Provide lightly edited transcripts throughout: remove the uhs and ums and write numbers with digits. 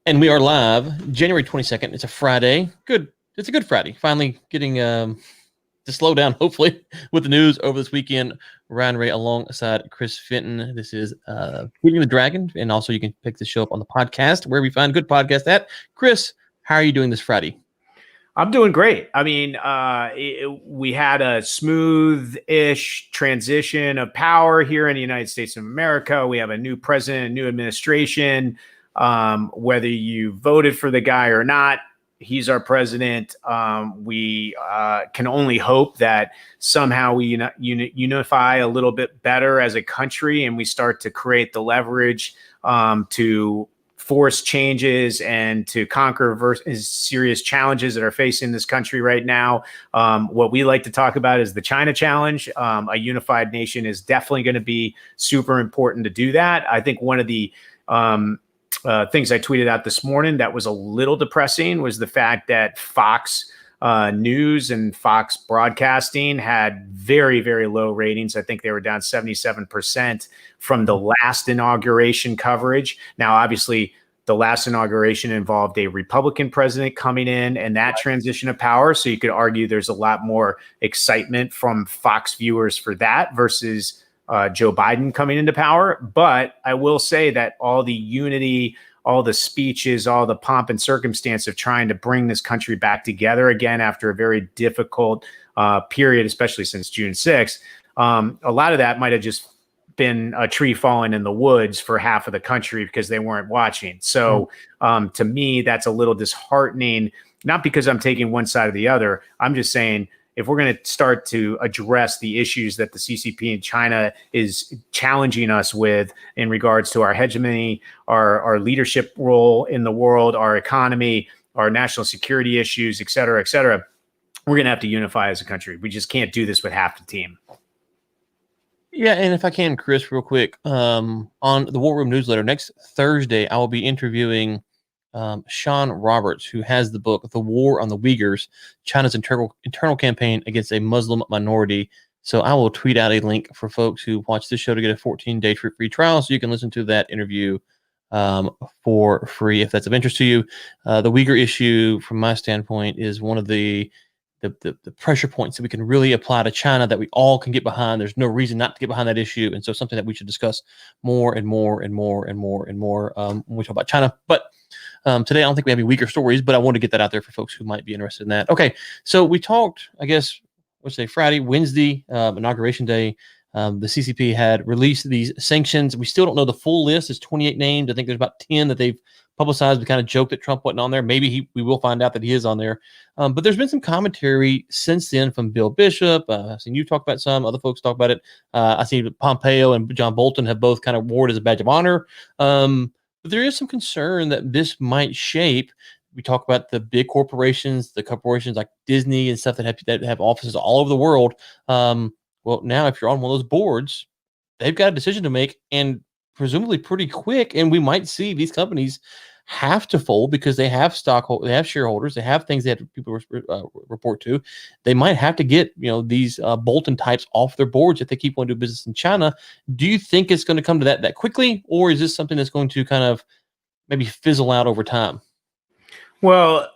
And we are live January 22nd. It's a Friday. Good. It's a good Friday. Finally getting to slow down, hopefully, with the news over this weekend. Ryan Ray alongside Chris Fenton. This is Feeding the Dragon. And also you can pick the show up on the podcast, wherever you find good podcast at. Chris, how are you doing this Friday? I'm doing great. I mean, we had a smooth-ish transition of power here in the United States of America. We have a new president, a new administration. Whether you voted for the guy or not, he's our president. We can only hope that somehow we unify a little bit better as a country, and we start to create the leverage to force changes and to conquer serious challenges that are facing this country right now. What we like to talk about is the China challenge. A unified nation is definitely going to be super important to do that. I think one of the things I tweeted out this morning that was a little depressing was the fact that Fox News and Fox Broadcasting had very, very low ratings. I think they were down 77% from the last inauguration coverage. Now, obviously, the last inauguration involved a Republican president coming in and that transition of power. So you could argue there's a lot more excitement from Fox viewers for that versus Joe Biden coming into power. But I will say that all the unity, all the speeches, all the pomp and circumstance of trying to bring this country back together again after a very difficult period, especially since June 6th, a lot of that might have just been a tree falling in the woods for half of the country because they weren't watching. So to me, that's a little disheartening, not because I'm taking one side or the other. I'm just saying, if we're going to start to address the issues that the CCP in China is challenging us with in regards to our hegemony, our leadership role in the world, our economy, our national security issues, et cetera, we're going to have to unify as a country. We just can't do this with half the team. Yeah, and if I can, Chris, real quick, on the War Room newsletter, next Thursday, I will be interviewing Sean Roberts, who has the book, The War on the Uyghurs, China's internal campaign against a Muslim minority. So I will tweet out a link for folks who watch this show to get a 14-day free trial, so you can listen to that interview for free if that's of interest to you. The Uyghur issue, from my standpoint, is one of the pressure points that we can really apply to China that we all can get behind. There's no reason not to get behind that issue. And so something that we should discuss more and more when we talk about China. But today, I don't think we have any Uyghur stories, but I want to get that out there for folks who might be interested in that. Okay, so we talked, I guess, let's say Friday, Wednesday, Inauguration Day. The CCP had released these sanctions. We still don't know the full list. It's 28 names. I think there's about 10 that they've publicized. We kind of joked that Trump wasn't on there. Maybe we will find out that he is on there. But there's been some commentary since then from Bill Bishop. I've seen you talk about some. Other folks talk about it. I see Pompeo and John Bolton have both kind of worn it as a badge of honor. But there is some concern that this might shape. We talk about the big corporations, the corporations like Disney and stuff that have offices all over the world. Well, now if you're on one of those boards, they've got a decision to make, and presumably pretty quick. And we might see these companies have to fold because they have stockholders, they have shareholders, they have things they have to people report to. They might have to get these Bolton types off their boards if they keep wanting to do business in China. Do you think it's going to come to that quickly, or is this something that's going to kind of maybe fizzle out over time? Well,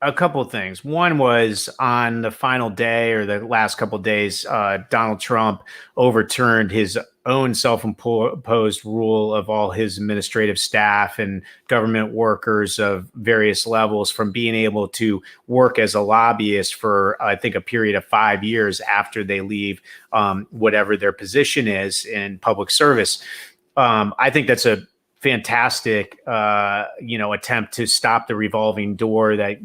a couple of things. One was on the final day or the last couple of days, Donald Trump overturned his own self-imposed rule of all his administrative staff and government workers of various levels from being able to work as a lobbyist for, I think, a period of 5 years after they leave whatever their position is in public service. I think that's a fantastic, attempt to stop the revolving door that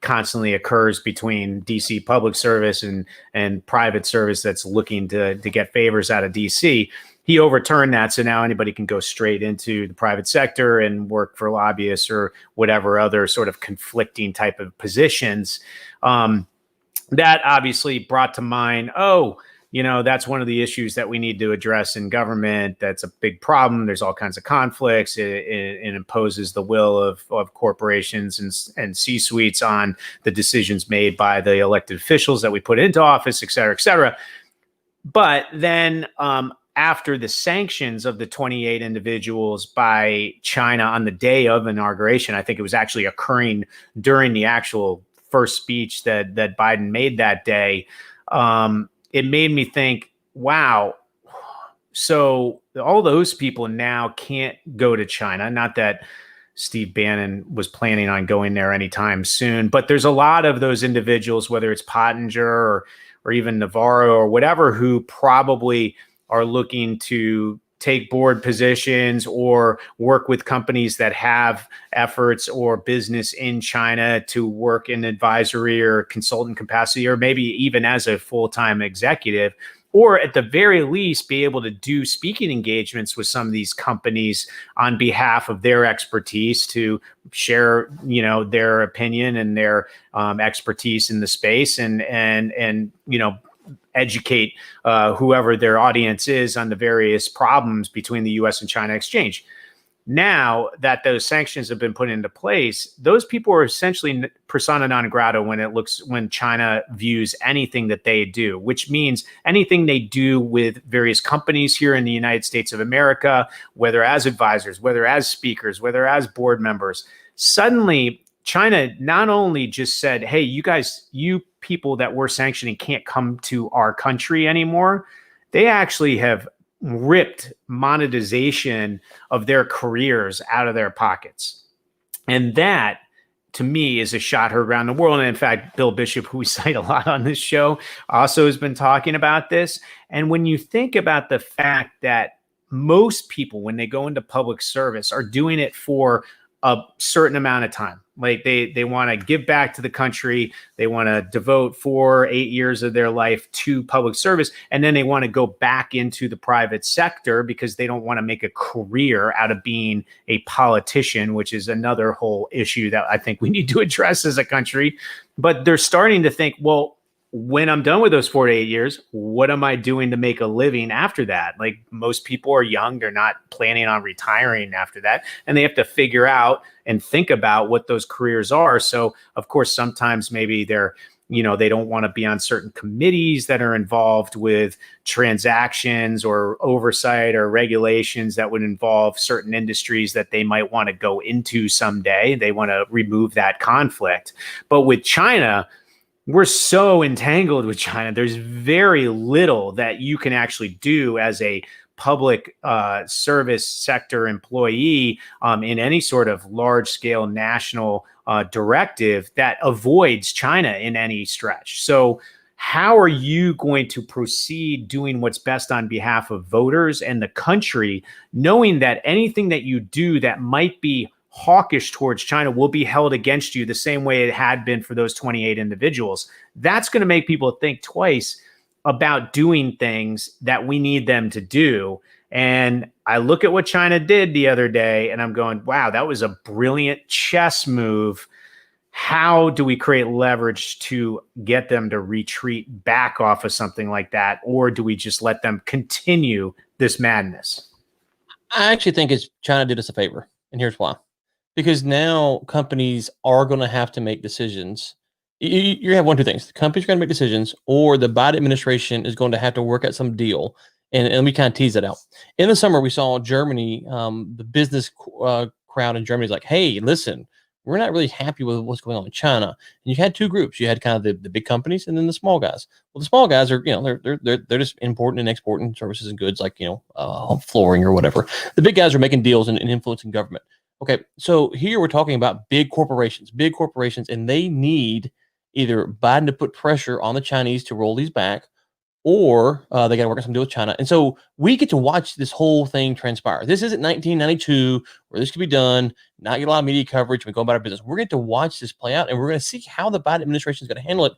constantly occurs between DC public service and private service that's looking to get favors out of DC. He overturned that, so now anybody can go straight into the private sector and work for lobbyists or whatever other sort of conflicting type of positions. That obviously brought to mind, that's one of the issues that we need to address in government. That's a big problem. There's all kinds of conflicts. It imposes the will of corporations and C-suites on the decisions made by the elected officials that we put into office, et cetera, et cetera. But then after the sanctions of the 28 individuals by China on the day of inauguration. I think it was actually occurring during the actual first speech that Biden made that day. It made me think, wow, so all those people now can't go to China. Not that Steve Bannon was planning on going there anytime soon, but there's a lot of those individuals, whether it's Pottinger or even Navarro or whatever, who probably are looking to take board positions or work with companies that have efforts or business in China to work in advisory or consultant capacity, or maybe even as a full-time executive, or at the very least be able to do speaking engagements with some of these companies on behalf of their expertise to share, their opinion and their expertise in the space, and educate whoever their audience is on the various problems between the U.S. and China exchange. Now that those sanctions have been put into place, those people are essentially persona non grata when China views anything that they do, which means anything they do with various companies here in the United States of America, whether as advisors, whether as speakers, whether as board members. Suddenly, China not only just said, hey, you people that we're sanctioning can't come to our country anymore. They actually have ripped monetization of their careers out of their pockets. And that, to me, is a shot heard around the world. And in fact, Bill Bishop, who we cite a lot on this show, also has been talking about this. And when you think about the fact that most people, when they go into public service, are doing it for a certain amount of time. Like they want to give back to the country. They want to devote 4 or 8 years of their life to public service. And then they want to go back into the private sector because they don't want to make a career out of being a politician, which is another whole issue that I think we need to address as a country. But they're starting to think, well, when I'm done with those 4 to 8 years, what am I doing to make a living after that? Like, most people are young. They're not planning on retiring after that. And they have to figure out and think about what those careers are. So, of course, sometimes maybe they don't want to be on certain committees that are involved with transactions or oversight or regulations that would involve certain industries that they might want to go into someday. They want to remove that conflict. But with China, we're so entangled with China. There's very little that you can actually do as a public service sector employee in any sort of large scale national directive that avoids China in any stretch. So how are you going to proceed doing what's best on behalf of voters and the country, knowing that anything that you do that might be hawkish towards China will be held against you the same way it had been for those 28 individuals? That's going to make people think twice about doing things that we need them to do. And I look at what China did the other day and I'm going, wow, that was a brilliant chess move. How do we create leverage to get them to retreat back off of something like that? Or do we just let them continue this madness? I actually think China did us a favor. And here's why. Because now companies are going to have to make decisions. You have one of two things. The companies are going to make decisions, or the Biden administration is going to have to work out some deal. And we kind of tease that out. In the summer, we saw Germany, the business crowd in Germany is like, hey, listen, we're not really happy with what's going on in China. And you had two groups. You had kind of the big companies and then the small guys. Well, the small guys are, they're just importing and exporting services and goods like, flooring or whatever. The big guys are making deals and influencing government. Okay, so here we're talking about big corporations, and they need either Biden to put pressure on the Chinese to roll these back, or they got to work on some deal with China. And so we get to watch this whole thing transpire. This isn't 1992 where this could be done, not get a lot of media coverage, we go about our business. We're going to watch this play out, and we're going to see how the Biden administration is going to handle it.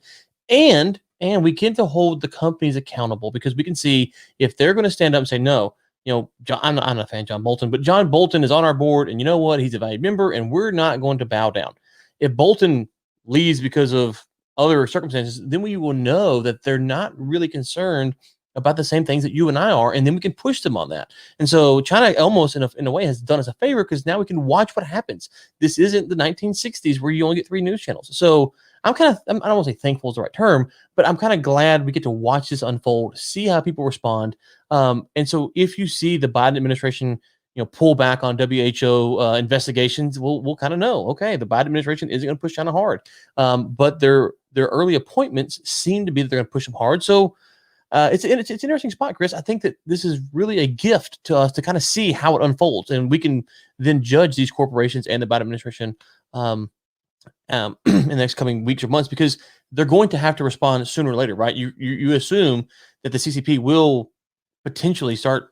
And we get to hold the companies accountable, because we can see if they're going to stand up and say, no, I'm not a fan of John Bolton, but John Bolton is on our board, and you know what? He's a valued member, and we're not going to bow down. If Bolton leaves because of other circumstances, then we will know that they're not really concerned about the same things that you and I are, and then we can push them on that. And so China almost in a way has done us a favor, because now we can watch what happens. This isn't the 1960s where you only get 3 news channels. So I'm kind of, I don't want to say thankful is the right term, but I'm kind of glad we get to watch this unfold, see how people respond. And so if you see the Biden administration, pull back on WHO investigations, we'll kind of know, okay, the Biden administration isn't going to push China hard. But their early appointments seem to be that they're going to push them hard. So it's an interesting spot, Chris. I think that this is really a gift to us to kind of see how it unfolds, and we can then judge these corporations and the Biden administration in the next coming weeks or months, because they're going to have to respond sooner or later, right? You assume that the CCP will potentially start,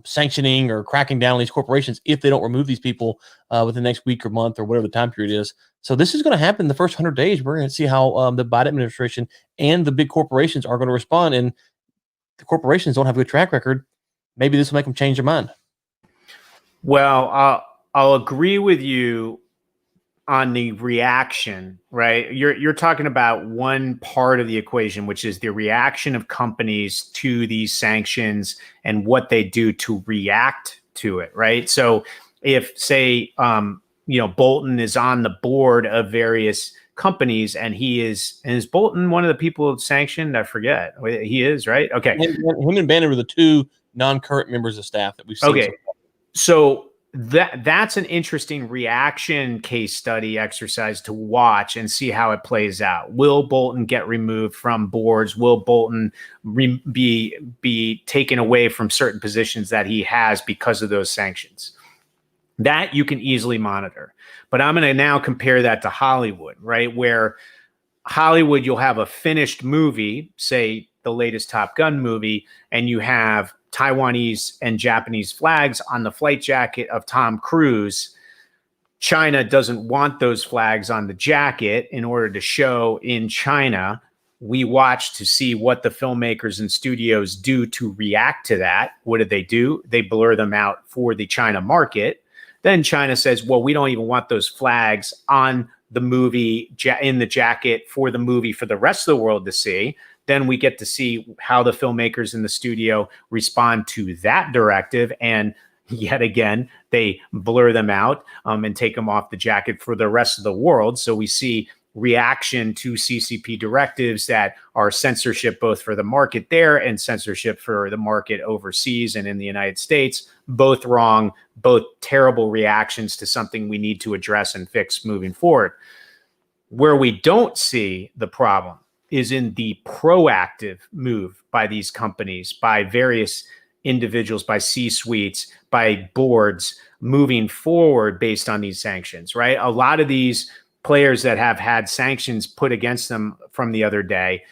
sanctioning or cracking down on these corporations if they don't remove these people within the next week or month or whatever the time period is. So this is going to happen the first 100 days. We're going to see how the Biden administration and the big corporations are going to respond. And the corporations don't have a good track record. Maybe this will make them change their mind. Well, I'll agree with you on the reaction, right? You're talking about one part of the equation, which is the reaction of companies to these sanctions and what they do to react to it, right? So if, say, Bolton is on the board of various companies, and is Bolton one of the people sanctioned? I forget. He is, right? Okay. Him and Bannon were the two non-current members of staff that we've seen. Okay. So that's an interesting reaction case study exercise to watch and see how it plays out. Will Bolton get removed from boards? Will Bolton be taken away from certain positions that he has because of those sanctions? That you can easily monitor. But I'm going to now compare that to Hollywood, right? Where Hollywood, you'll have a finished movie, say the latest Top Gun movie, and you have Taiwanese and Japanese flags on the flight jacket of Tom Cruise. China doesn't want those flags on the jacket in order to show in China. We watch to see what the filmmakers and studios do to react to that. What do? They blur them out for the China market. Then China says, well, we don't even want those flags on the movie in the jacket for the movie for the rest of the world to see. Then we get to see how the filmmakers in the studio respond to that directive. And yet again, they blur them out and take them off the jacket for the rest of the world. So we see reaction to CCP directives that are censorship both for the market there and censorship for the market overseas and in the United States. Both wrong, both terrible reactions to something we need to address and fix moving forward. Where we don't see the problem is in the proactive move by these companies, by various individuals, by C-suites, by boards moving forward based on these sanctions, right? A lot of these players that have had sanctions put against them from the other day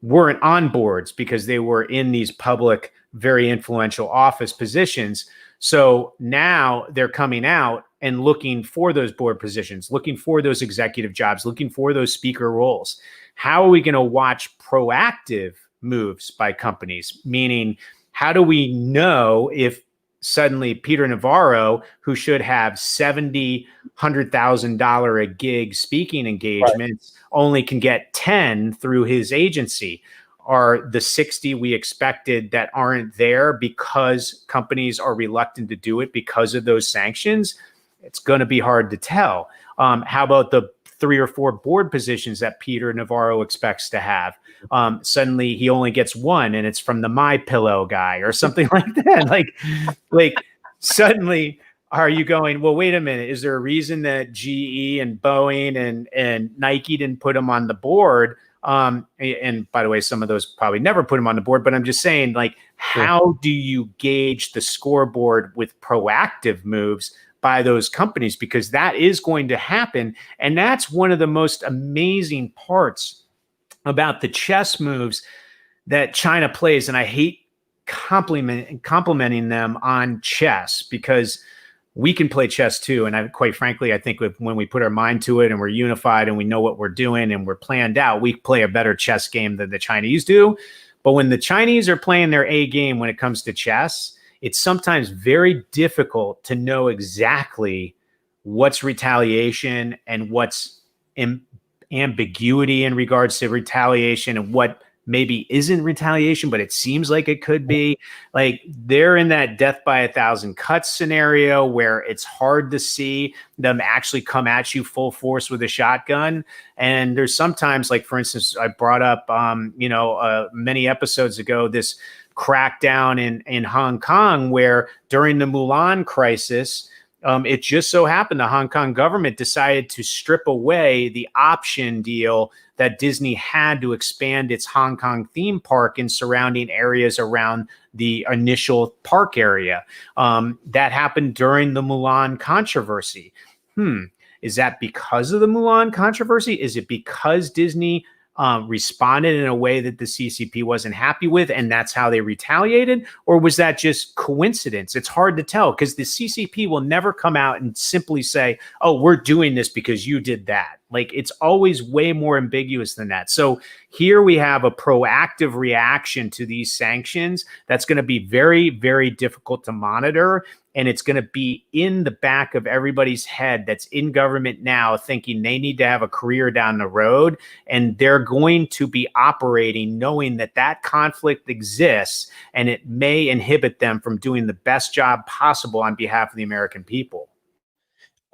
weren't on boards because they were in these public, very influential office positions. So now they're coming out and looking for those board positions, looking for those executive jobs, looking for those speaker roles. How are we going to watch proactive moves by companies? Meaning, how do we know if suddenly Peter Navarro, who should have $70,000, $100,000 a gig speaking engagements, only can get 10 through his agency? Are the 60 we expected that aren't there because companies are reluctant to do it because of those sanctions? It's going to be hard to tell. How about the 3 or 4 board positions that Peter Navarro expects to have? Suddenly he only gets one, and it's from the MyPillow guy or something like that. Like suddenly are you going, well, wait a minute, is there a reason that GE and Boeing and Nike didn't put him on the board? And by the way, some of those probably never put him on the board, but I'm just saying, like, how do you gauge the scoreboard with proactive moves by those companies? Because that is going to happen. And that's one of the most amazing parts about the chess moves that China plays. And I hate complimenting them on chess, because we can play chess too. And quite frankly, I think when we put our mind to it and we're unified and we know what we're doing and we're planned out, we play a better chess game than the Chinese do. But when the Chinese are playing their A game when it comes to chess, it's sometimes very difficult to know exactly what's retaliation and what's ambiguity in regards to retaliation, and what maybe isn't retaliation, but it seems like it could be. Like they're in that death by 1,000 cuts scenario where it's hard to see them actually come at you full force with a shotgun. And there's sometimes, like for instance, I brought up, many episodes ago, this crackdown in Hong Kong, where during the Mulan crisis, it just so happened the Hong Kong government decided to strip away the option deal that Disney had to expand its Hong Kong theme park in surrounding areas around the initial park area. That happened during the Mulan controversy. Is that because of the Mulan controversy? Is it because Disney responded in a way that the CCP wasn't happy with, and that's how they retaliated? Or was that just coincidence? It's hard to tell, because the CCP will never come out and simply say, oh, we're doing this because you did that. Like, it's always way more ambiguous than that. So here we have a proactive reaction to these sanctions that's going to be very, very difficult to monitor. And it's going to be in the back of everybody's head that's in government now, thinking they need to have a career down the road. And they're going to be operating knowing that that conflict exists, and it may inhibit them from doing the best job possible on behalf of the American people.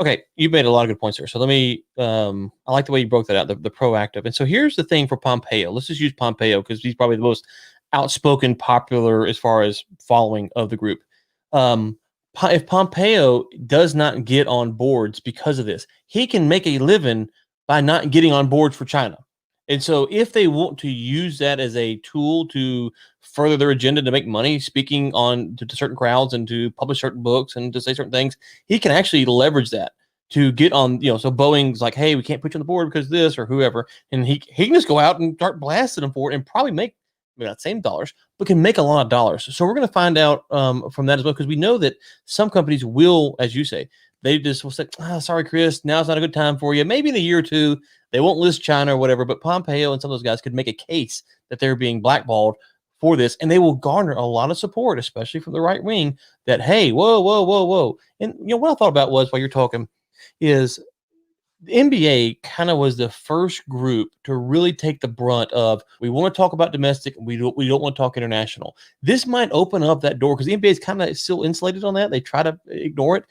Okay, you made a lot of good points there. So let me, I like the way you broke that out, the proactive. And so here's the thing for Pompeo. Let's just use Pompeo because he's probably the most outspoken, popular as far as following of the group. If Pompeo does not get on boards because of this, he can make a living by not getting on boards for China. And so if they want to use that as a tool to further their agenda to make money, speaking on to certain crowds and to publish certain books and to say certain things, he can actually leverage that to get on, so Boeing's like, hey, we can't put you on the board because this or whoever. And he can just go out and start blasting them for it and probably make maybe not same dollars, but can make a lot of dollars. So we're going to find out from that as well, because we know that some companies will, as you say, they just will say, sorry, Chris, now's not a good time for you. Maybe in a year or two, they won't list China or whatever, but Pompeo and some of those guys could make a case that they're being blackballed for this, and they will garner a lot of support, especially from the right wing, that, hey, whoa. And what I thought about was, while you're talking, is the NBA kind of was the first group to really take the brunt of, we want to talk about domestic, we don't want to talk international. This might open up that door, because the NBA is kind of still insulated on that. They try to ignore it.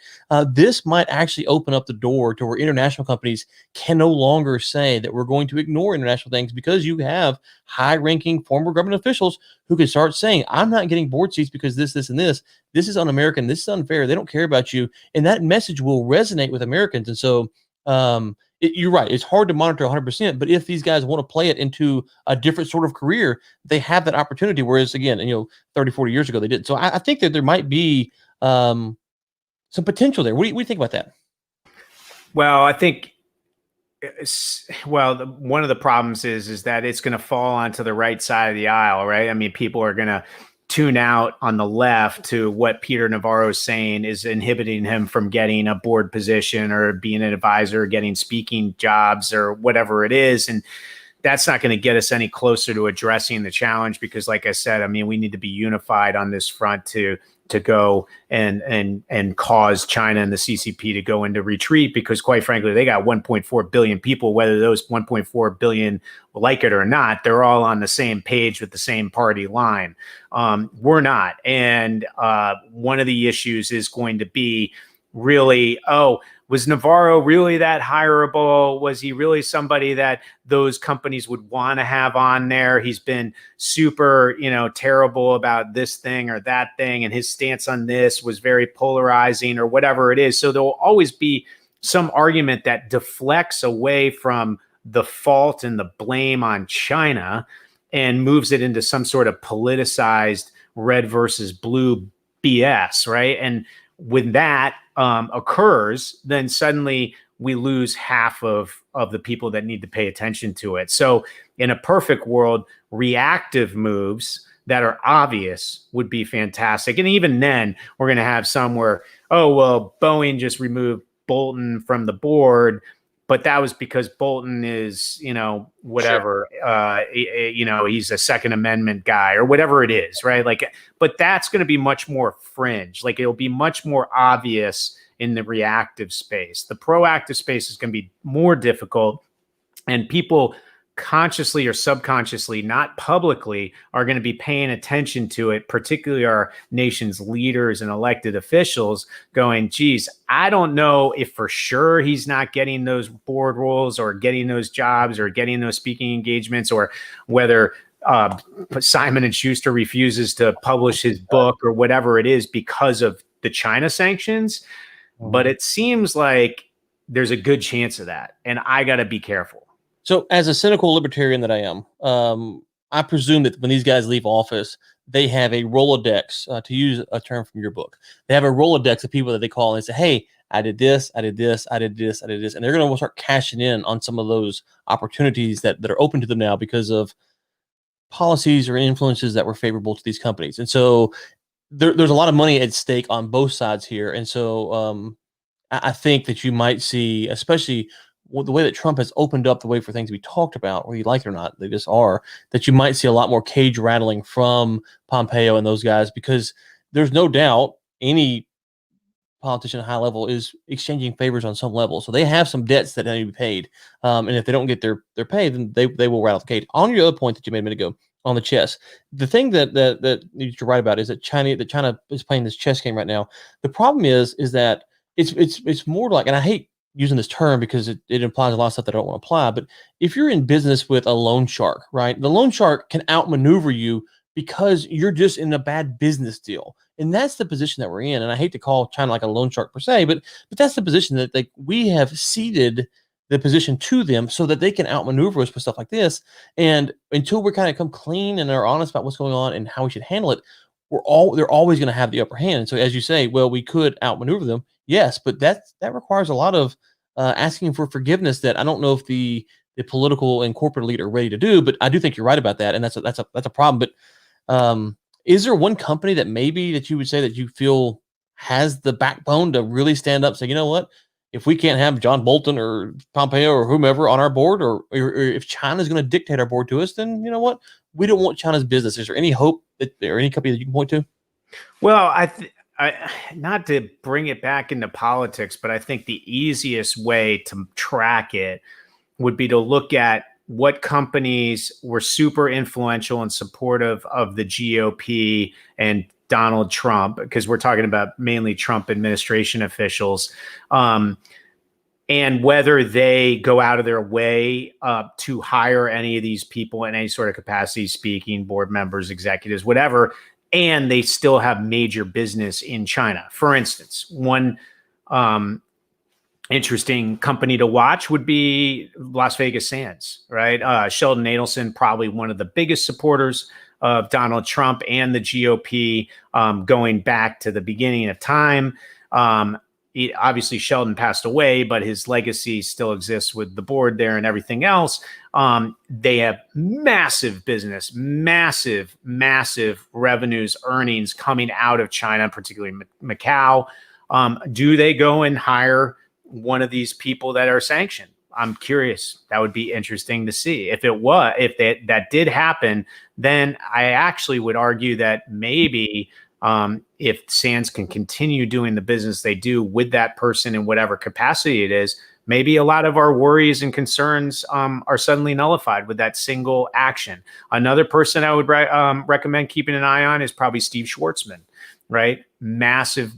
This might actually open up the door to where international companies can no longer say that we're going to ignore international things, because you have high-ranking former government officials who can start saying, I'm not getting board seats because this, and this. This is un-American. This is unfair. They don't care about you. And that message will resonate with Americans. And so you're right. It's hard to monitor 100%, but if these guys want to play it into a different sort of career, they have that opportunity. Whereas again, 30, 40 years ago, they didn't. So I think that there might be some potential there. What do you think about that? Well, I think, one of the problems is that it's going to fall onto the right side of the aisle, right? I mean, people are going to tune out on the left to what Peter Navarro is saying is inhibiting him from getting a board position or being an advisor, or getting speaking jobs or whatever it is. And that's not going to get us any closer to addressing the challenge, because like I said, I mean, we need to be unified on this front to go and cause China and the CCP to go into retreat, because quite frankly, they got 1.4 billion people, whether those 1.4 billion like it or not, they're all on the same page with the same party line. We're not. And one of the issues is going to be really, was Navarro really that hireable? Was he really somebody that those companies would want to have on there? He's been super, terrible about this thing or that thing, and his stance on this was very polarizing or whatever it is. So there will always be some argument that deflects away from the fault and the blame on China and moves it into some sort of politicized red versus blue BS, right? And when that occurs, then suddenly we lose half of the people that need to pay attention to it. So in a perfect world, reactive moves that are obvious would be fantastic. And even then, we're going to have some where, Boeing just removed Bolton from the board, but that was because Bolton is, whatever, sure. He's a Second Amendment guy or whatever it is, right? But that's going to be much more fringe. It'll be much more obvious in the reactive space. The proactive space is going to be more difficult, and people consciously or subconsciously, not publicly, are going to be paying attention to it, particularly our nation's leaders and elected officials, going, geez, I don't know if for sure he's not getting those board roles or getting those jobs or getting those speaking engagements, or whether Simon and Schuster refuses to publish his book or whatever it is because of the China sanctions. But it seems like there's a good chance of that, and I got to be careful. So, as a cynical libertarian that I am, I presume that when these guys leave office, they have a Rolodex, to use a term from your book. They have a Rolodex of people that they call and say, hey, I did this, I did this, I did this, I did this. And they're going to start cashing in on some of those opportunities that are open to them now because of policies or influences that were favorable to these companies. And so there's a lot of money at stake on both sides here. And so I think that you might see, especially the way that Trump has opened up the way for things to be talked about, whether you like it or not, they just are, that you might see a lot more cage rattling from Pompeo and those guys, because there's no doubt any politician at high level is exchanging favors on some level. So they have some debts that need to be paid. And if they don't get their pay, then they will rattle the cage. On your other point that you made a minute ago on the chess, the thing that you're right about is that China is playing this chess game right now. The problem is that it's more like, and I hate using this term because it implies a lot of stuff that I don't want to apply, but if you're in business with a loan shark, right, the loan shark can outmaneuver you because you're just in a bad business deal. And that's the position that we're in. And I hate to call China like a loan shark per se, but that's the position that we have ceded the position to them so that they can outmaneuver us with stuff like this. And until we kind of come clean and are honest about what's going on and how we should handle it, they're always going to have the upper hand. And so, as you say, well, we could outmaneuver them. Yes, but that requires a lot of asking for forgiveness that I don't know if the political and corporate elite are ready to do. But I do think you're right about that, and that's a problem. But is there one company that maybe that you would say that you feel has the backbone to really stand up and say, you know what, if we can't have John Bolton or Pompeo or whomever on our board, or if China's going to dictate our board to us, then you know what, we don't want China's business. Is there any hope that or any company that you can point to? Well, I not to bring it back into politics, but I think the easiest way to track it would be to look at what companies were super influential and supportive of the GOP and Donald Trump, because we're talking about mainly Trump administration officials, and whether they go out of their way to hire any of these people in any sort of capacity, speaking, board members, executives, whatever, and they still have major business in China. For instance, one interesting company to watch would be Las Vegas Sands, right? Sheldon Adelson, probably one of the biggest supporters of Donald Trump and the GOP going back to the beginning of time. Obviously, Sheldon passed away, but his legacy still exists with the board there and everything else. They have massive business, massive revenues, earnings coming out of China, particularly Macau. Do they go and hire one of these people that are sanctioned? I'm curious. That would be interesting to see. If that did happen, then I actually would argue that maybe if Sands can continue doing the business they do with that person in whatever capacity it is, maybe a lot of our worries and concerns are suddenly nullified with that single action. Another person I would recommend keeping an eye on is probably Steve Schwartzman, right? Massive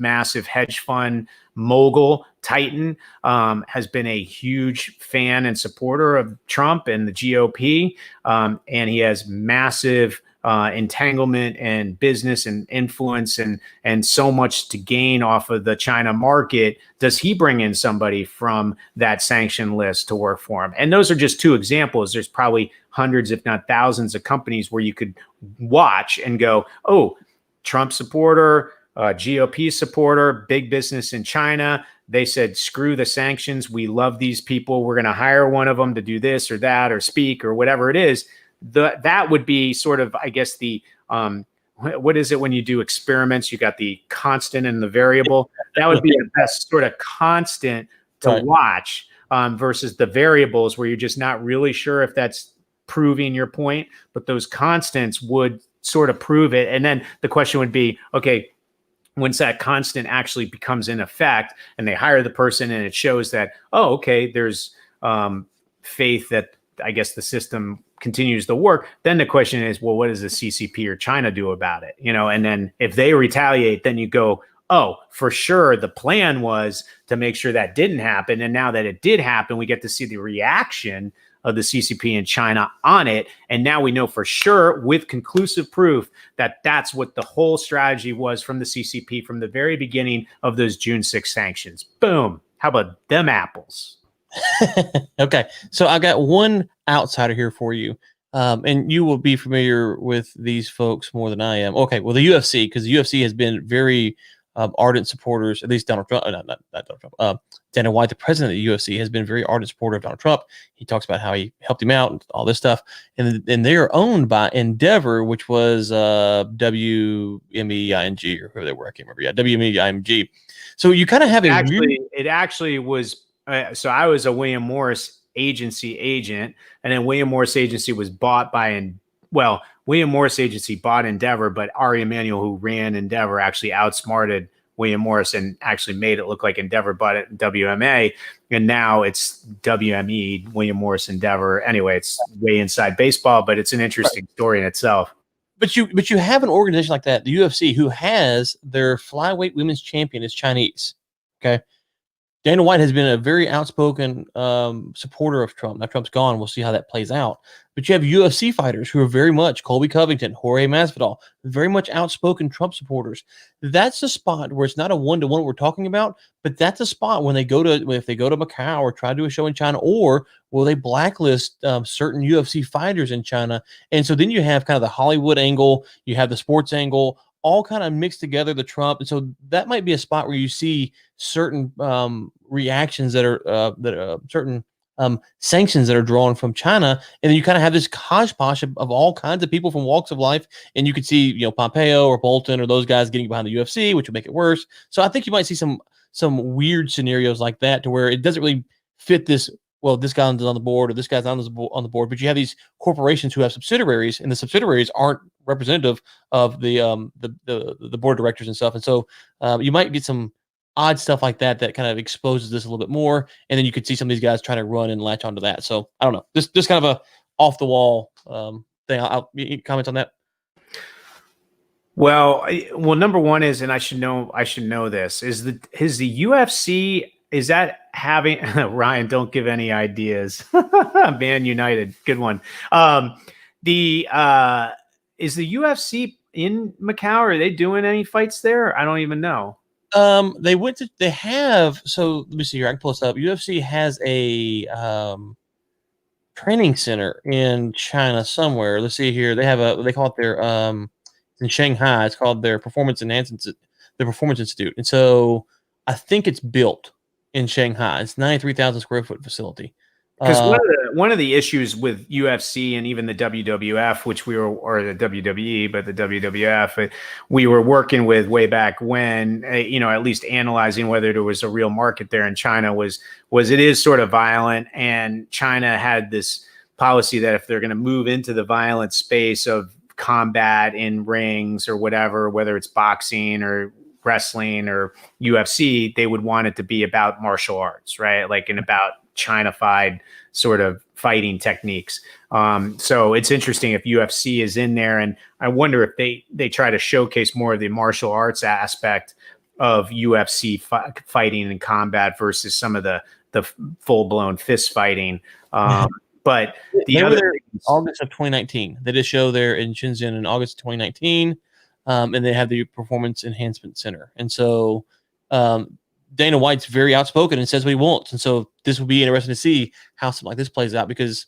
hedge fund mogul titan, has been a huge fan and supporter of Trump and the GOP, and he has massive entanglement and business and influence and so much to gain off of the China market. Does he bring in somebody from that sanction list to work for him? And those are just two examples. There's probably hundreds, if not thousands, of companies where you could watch and go, oh, Trump supporter, GOP supporter, big business in China. They said, screw the sanctions. We love these people. We're going to hire one of them to do this or that or speak or whatever it is. That would be sort of, I guess, the what is it when you do experiments? You got the constant and the variable. That would be the best sort of constant to watch versus the variables where you're just not really sure if that's proving your point. But those constants would sort of prove it. And then the question would be, okay, once that constant actually becomes in effect and they hire the person and it shows that, oh, okay, there's faith that I guess the system continues to work. Then the question is, well, what does the CCP or China do about it? And then if they retaliate, then you go, oh, for sure, the plan was to make sure that didn't happen. And now that it did happen, we get to see the reaction of the CCP and China on it. And now we know for sure with conclusive proof that that's what the whole strategy was from the CCP from the very beginning of those June 6 sanctions. Boom. How about them apples? Okay. So I got one outsider here for you. And you will be familiar with these folks more than I am. Okay. Well, the UFC, because the UFC has been very ardent supporters, at least Donald Trump, not Donald Trump, Dana White, the president of the UFC, has been very ardent supporter of Donald Trump. He talks about how he helped him out and all this stuff. And they are owned by Endeavor, which was WMEING or whoever they were. I can't remember. Yeah, WMEING. So you kind of have it actually was. So I was a William Morris agency agent, and then William Morris agency was bought by William Morris agency bought Endeavor, but Ari Emanuel, who ran Endeavor, actually outsmarted William Morris and actually made it look like Endeavor bought it WMA. And now it's WME, William Morris Endeavor. Anyway, it's way inside baseball, but it's an interesting story in itself. But you have an organization like that, the UFC, who has their flyweight women's champion is Chinese. Okay. Dana White has been a very outspoken supporter of Trump. Now Trump's gone. We'll see how that plays out. But you have UFC fighters who are very much Colby Covington, Jorge Masvidal, very much outspoken Trump supporters. That's a spot where it's not a one-to-one we're talking about, but that's a spot when if they go to Macau or try to do a show in China, or will they blacklist certain UFC fighters in China? And so then you have kind of the Hollywood angle, you have the sports angle, all kind of mixed together, the Trump. And so that might be a spot where you see certain reactions that are certain sanctions that are drawn from China. And then you kind of have this hodgepodge of all kinds of people from walks of life. And you could see, Pompeo or Bolton or those guys getting behind the UFC, which would make it worse. So I think you might see some weird scenarios like that to where it doesn't really fit this. Well, this guy's on the board or this guy's on the board, but you have these corporations who have subsidiaries, and the subsidiaries aren't representative of the board of directors and stuff. And so you might get some odd stuff like that kind of exposes this a little bit more, and then you could see some of these guys trying to run and latch onto that. So I don't know, this kind of a off the wall thing. I'll comment on that. Well, number one is, and I should know this, is the UFC. Is that having Ryan? Don't give any ideas. Man United, good one. Is the UFC in Macau? Are they doing any fights there? I don't even know. They have. So let me see here. I can pull this up. UFC has a training center in China somewhere. Let's see here. They have they call it their in Shanghai. It's called their Performance Institute. And so I think it's built in Shanghai. It's 93,000 square foot facility. Because one of the issues with UFC and even the WWF, or the WWE, but the WWF, we were working with way back when, at least analyzing whether there was a real market there in China was it is sort of violent, and China had this policy that if they're going to move into the violent space of combat in rings or whatever, whether it's boxing or wrestling or UFC, they would want it to be about martial arts, right? Like about China-fied sort of fighting techniques. So it's interesting if UFC is in there, and I wonder if they try to showcase more of the martial arts aspect of UFC fighting and combat versus some of the full-blown fist fighting. But the other August of 2019, they did a show there in Shenzhen in August of 2019. And they have the Performance Enhancement Center. And so Dana White's very outspoken and says what he wants. And so this will be interesting to see how something like this plays out because,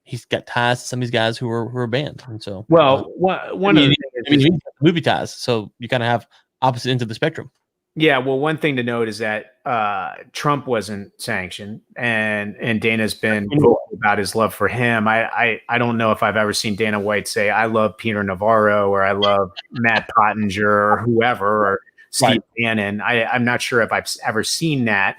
he's got ties to some of these guys who are banned. And so, movie ties. So you kind of have opposite ends of the spectrum. Yeah, well, one thing to note is that Trump wasn't sanctioned, and Dana's been vocal about his love for him. I don't know if I've ever seen Dana White say, I love Peter Navarro, or I love Matt Pottinger, or whoever, or Steve Bannon. I'm not sure if I've ever seen that.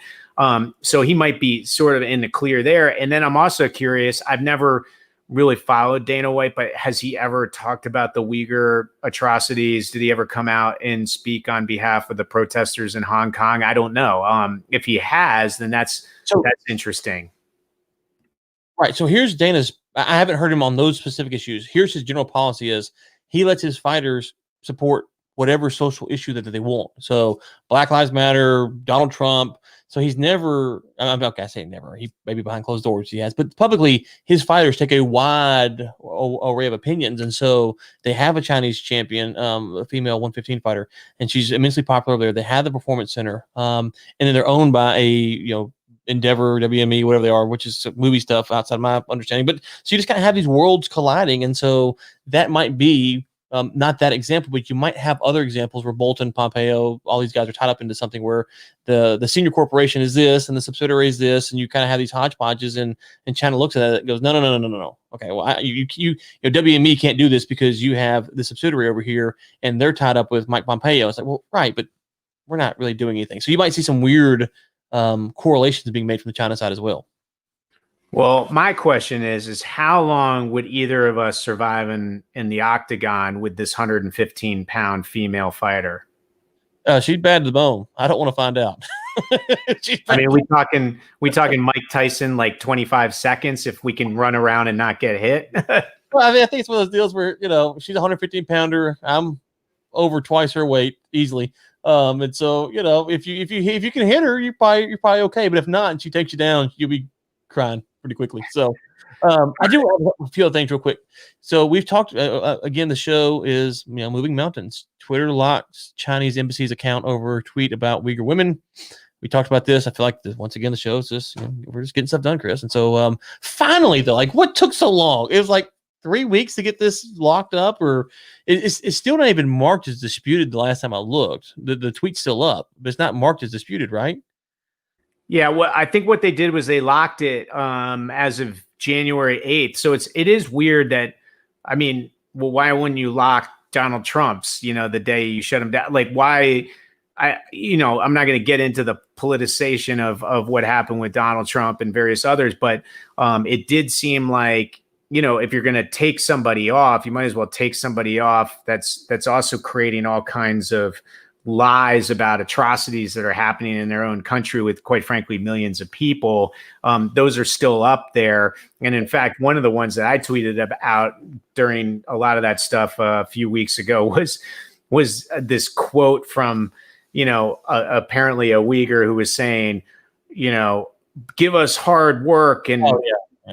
So he might be sort of in the clear there. And then I'm also curious, I've never really followed Dana White, but has he ever talked about the Uyghur atrocities? Did he ever come out and speak on behalf of the protesters in Hong Kong? I don't know. If he has, then that's interesting. Right. So here's Dana's. I haven't heard him on those specific issues. Here's his general policy: is he lets his fighters support whatever social issue that they want. So Black Lives Matter, Donald Trump. So he's never. I'm not gonna say never. He maybe behind closed doors he has, but publicly his fighters take a wide array of opinions, and so they have a Chinese champion, a female 115 fighter, and she's immensely popular there. They have the Performance Center, and then they're owned by a Endeavor, WME, whatever they are, which is movie stuff outside my understanding. But so you just kind of have these worlds colliding. And so that might be not that example, but you might have other examples where Bolton, Pompeo, all these guys are tied up into something where the senior corporation is this and the subsidiary is this. And you kind of have these hodgepodges and China looks at it and goes, no. Okay, well, WME can't do this because you have the subsidiary over here and they're tied up with Mike Pompeo. It's like, well, right, but we're not really doing anything. So you might see some weird correlations being made from the China side as well. Well, my question is how long would either of us survive in the octagon with this 115-pound female fighter? She's bad to the bone. I don't want to find out. I mean, we talking Mike Tyson like 25 seconds if we can run around and not get hit. Well, I mean, I think it's one of those deals where she's a 115-pounder. I'm over twice her weight easily. And so, if you can hit her, you're probably okay. But if not, and she takes you down, you'll be crying pretty quickly. So, I do have a few other things real quick. So we've talked again. The show is moving mountains. Twitter locks Chinese embassy's account over a tweet about Uyghur women. We talked about this. I feel like once again the show is just we're just getting stuff done, Chris. And so finally, though, like what took so long? It was like 3 weeks to get this locked up, or it's still not even marked as disputed. The last time I looked, the tweet's still up, but it's not marked as disputed, right? Yeah, well, I think what they did was they locked it as of January 8th. So it is weird that, I mean, well, why wouldn't you lock Donald Trump's, the day you shut him down? Like why? I'm not going to get into the politicization of what happened with Donald Trump and various others, but it did seem like, if you're going to take somebody off, you might as well take somebody off that's also creating all kinds of lies about atrocities that are happening in their own country with, quite frankly, millions of people. Those are still up there. And in fact, one of the ones that I tweeted about during a lot of that stuff a few weeks ago was this quote from, apparently a Uyghur who was saying, give us hard work and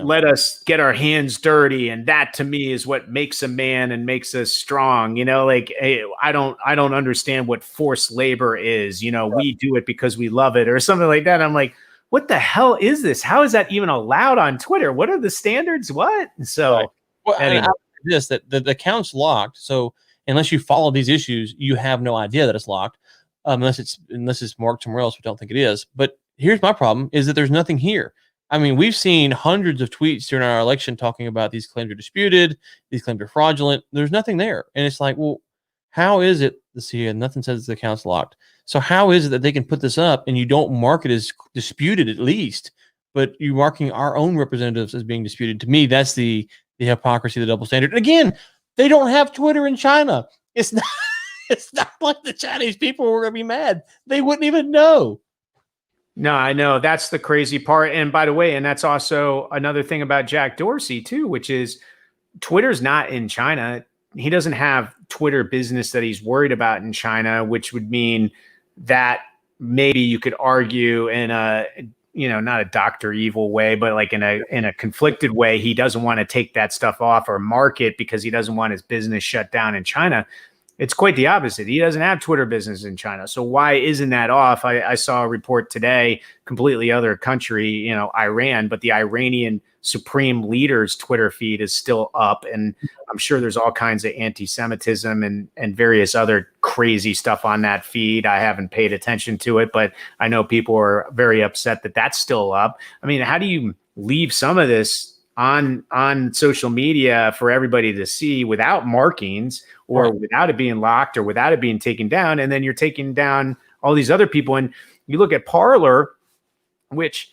let us get our hands dirty. And that to me is what makes a man and makes us strong. I don't understand what forced labor is. We do it because we love it or something like that. I'm like, what the hell is this? How is that even allowed on Twitter? What are the standards? What? So right. Well, anyway. That the account's locked. So unless you follow these issues, you have no idea that it's locked. Unless it's marked somewhere else, we don't think it is. But here's my problem: is that there's nothing here. I mean, we've seen hundreds of tweets during our election talking about these claims are disputed, these claims are fraudulent. There's nothing there, and it's like, well, how is it? Let's see here. Nothing says the account's locked. So how is it that they can put this up and you don't mark it as disputed at least, but you're marking our own representatives as being disputed? To me, that's the hypocrisy, the double standard. And again, they don't have Twitter in China. It's not. It's not like the Chinese people were going to be mad. They wouldn't even know. No, I know. That's the crazy part. And by the way, and that's also another thing about Jack Dorsey too, which is Twitter's not in China. He doesn't have Twitter business that he's worried about in China, which would mean that maybe you could argue in a, not a Dr. Evil way, but like in a conflicted way, he doesn't want to take that stuff off or mark it because he doesn't want his business shut down in China. It's quite the opposite. He doesn't have Twitter business in China. So why isn't that off? I saw a report today, completely other country, Iran, but the Iranian supreme leader's Twitter feed is still up. And I'm sure there's all kinds of anti-Semitism and various other crazy stuff on that feed. I haven't paid attention to it, but I know people are very upset that that's still up. I mean, how do you leave some of this on social media for everybody to see without markings or without it being locked or without it being taken down? And then you're taking down all these other people. And you look at Parler, which,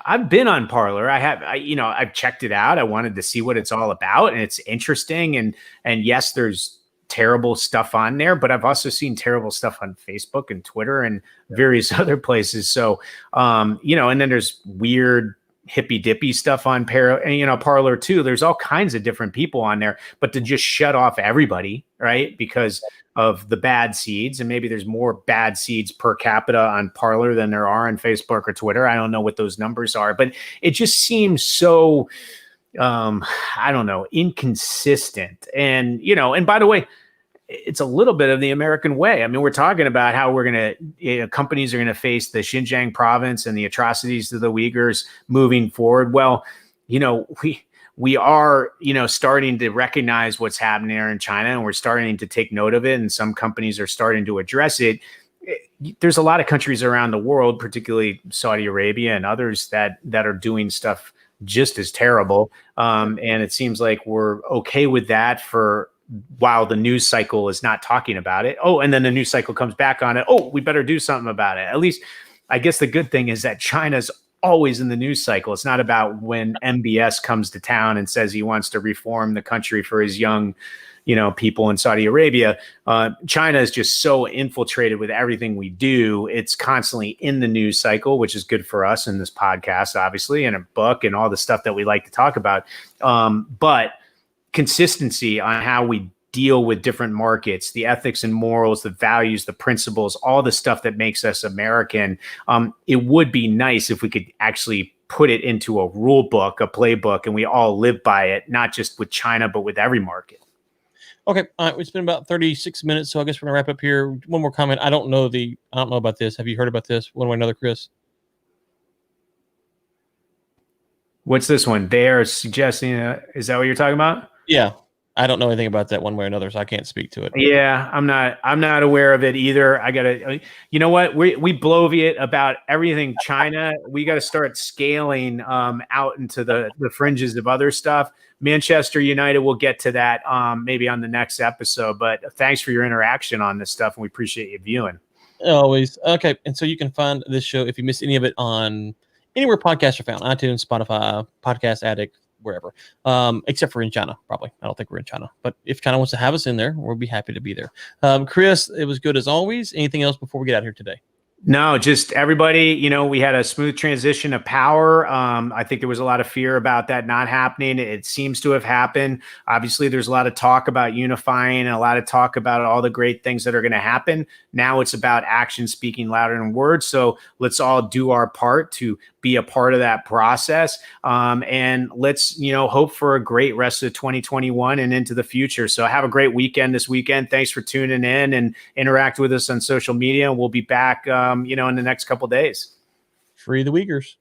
I've been on Parler. I've checked it out. I wanted to see what it's all about, and it's interesting. And yes, there's terrible stuff on there, but I've also seen terrible stuff on Facebook and Twitter and various other places. So, and then there's weird hippy dippy stuff on Parler too. There's all kinds of different people on there, but to just shut off everybody, right? Because of the bad seeds, and maybe there's more bad seeds per capita on Parler than there are on Facebook or Twitter. I don't know what those numbers are, but it just seems so, I don't know, inconsistent. And, and by the way, it's a little bit of the American way. I mean, we're talking about how companies are going to face the Xinjiang province and the atrocities to the Uyghurs moving forward. Well, we are, starting to recognize what's happening there in China, and we're starting to take note of it. And some companies are starting to address it. There's a lot of countries around the world, particularly Saudi Arabia and others that are doing stuff just as terrible. And it seems like we're okay with that while the news cycle is not talking about it. Oh, and then the news cycle comes back on it. Oh, we better do something about it. At least, I guess the good thing is that China's always in the news cycle. It's not about when MBS comes to town and says he wants to reform the country for his young, people in Saudi Arabia. China is just so infiltrated with everything we do. It's constantly in the news cycle, which is good for us in this podcast, obviously, and a book and all the stuff that we like to talk about. But consistency on how we deal with different markets, the ethics and morals, the values, the principles, all the stuff that makes us American. It would be nice if we could actually put it into a rule book, a playbook, and we all live by it, not just with China, but with every market. Okay. All right. It's been about 36 minutes. So I guess we're going to wrap up here. One more comment. I don't know about this. Have you heard about this one way or another, Chris? What's this one? They are suggesting, is that what you're talking about? Yeah, I don't know anything about that one way or another, so I can't speak to it. Yeah, I'm not aware of it either. I gotta, you know what? We bloviate about everything China. We got to start scaling out into the fringes of other stuff. Manchester United, we'll get to that maybe on the next episode. But thanks for your interaction on this stuff, and we appreciate you viewing. Always. Okay, and so you can find this show if you missed any of it on anywhere podcasts are found: iTunes, Spotify, Podcast Addict, wherever, except for in China, probably. I don't think we're in China, but if China wants to have us in there, we'll be happy to be there. Chris, it was good as always. Anything else before we get out here today? No, just everybody, we had a smooth transition of power. I think there was a lot of fear about that not happening. It seems to have happened. Obviously, there's a lot of talk about unifying and a lot of talk about all the great things that are going to happen. Now it's about action speaking louder than words. So let's all do our part to be a part of that process. And let's, hope for a great rest of 2021 and into the future. So have a great weekend this weekend. Thanks for tuning in and interact with us on social media. And we'll be back, in the next couple of days. Free the Uyghurs.